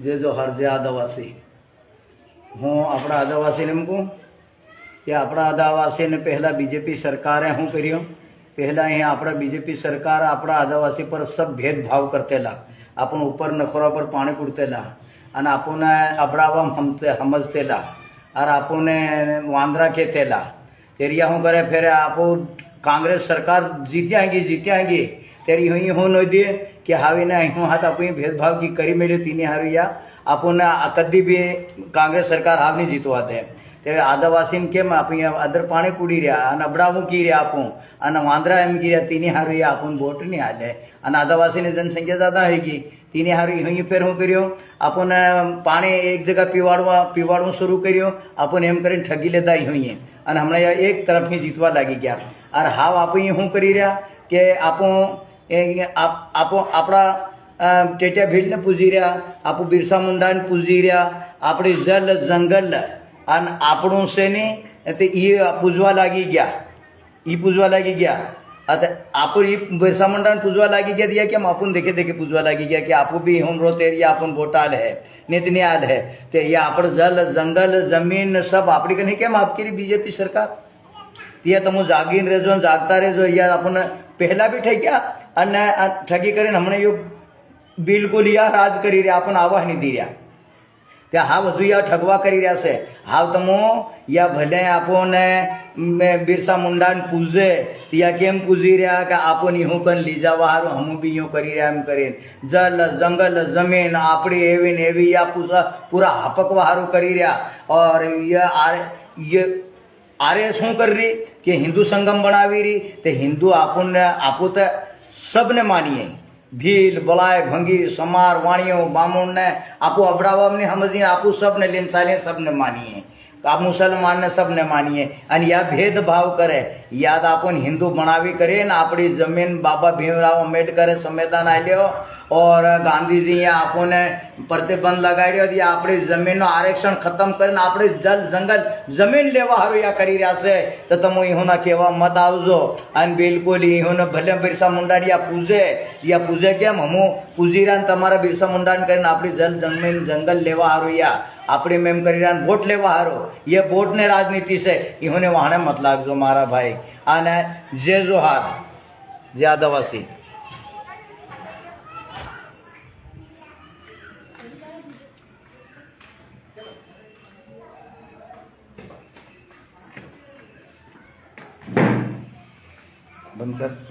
જે જોહાર જે આદિવાસી હું આપણા આદિવાસીને એમ કહું કે આપણા આદિવાસીને પહેલાં બીજેપી સરકારે શું કર્યું પહેલાં અહીંયા આપણા બીજેપી સરકાર આપણા આદિવાસી પર સબ ભેદભાવ કરતેલા આપણું ઉપર નખરા પર પાણી પૂરતેલા અને આપણને અબડાવવામાં સમજતેલા અને આપણને વાંદરા કહેતેલા તેરિયા શું કરે ફેરે આપણું कांग्रेस सरकार जीत्यांगी तेरी हुई हो न दिए कि हावी ने हूँ हाथ आप भेदभाव की करी मेले तीन हारिया आपने कदी भी कांग्रेस सरकार हाव नहीं जीतवा दे ते आदिवासी केम आप अदर पानी कूड़ी रहा अबड़ावू की रहा आपू वांदरा एम की रहा तीन हारिया आपन वोट नहीं हाले आदिवासी ने जनसंख्या ज़्यादा होगी तीन हारी हुई फिर हूँ करो आपने पानी एक जगह पीवाड़ू शुरू करो आपने एम कर ठगी लेता ही हुई हमने एक तरफ ही जीतवा लगी गया और हाव आप शू करी रहा कि आपो अपना टेटा भील ने पूजी रहा आप बिरसा मुंडा ने पूजी रहा अपनी जल जंगल अन आपणों से ने ये पूजवा लगी गया ये पूजवा लगी गया आप बिरसा मुंडा ने पूजवा लगी गया दिया कि हम अपन देखे देखे पूजवा लगी गया कि आपको भी हम रोते एरिया अपन बोटाल है नितने आल है तो ये आप जल जंगल जमीन सब आपड़ी के नहीं क्या आपकी बीजेपी सरकार ये तमु जागीन रेजो जागता रेजो या अपन पहला भी ठग्या अने ठगी करीने हमने यो बिल्कुल या राज करी रहा अपन आवाज नहीं दी रहा त्या हाव हजू या ठगवा करी रहा से हाव तमो या भले आपने बिरसा मुंडा ने पूजे या केम पूजी रहा कि आपन यूं कन लीजा वारो हम भी यूं करी रहा एम करे जल जंगल जमीन आपड़ी एवी या पूरा हपक वारो करी रहा और ये आर्य शू कर रही कि हिंदू संगम बनावी रही तो हिंदू आपू तो सबने मानिए भील बलाय भंगी समार वाणियों बामुण ने आपू अबड़ावा ने समझिए आपू सबने लेन साले सबने मानिए आप मुसलमान ने सबने मानिए और या भेदभाव करे याद अपन हिंदू बनावी करे ना अपनी जमीन बाबा भीमराव अम्बेडकर संविधान आल्यो और गांधी जी आपने प्रतिबंध लगाड़ो या अपनी जमीन आरक्षण खत्म कर अपने जल जंगल जमीन लेवा हारू या करी रहा से तो तुम इहोना केवा मत आवजो अन बिल्कुल इहोने भले बिरसा मुंडा या पूजे केम हमू पूजी रहा तमारा बिरसा मुंडा कर अपनी जल जमीन जंगल लेवा हारू या अपने मेम करी रहा वोट लेवा हारो ये वोट ने राजनीति से इन्होंने वहां मत लागजो मारा भाई आने जे जोहार जे आदिवासी बंद कर।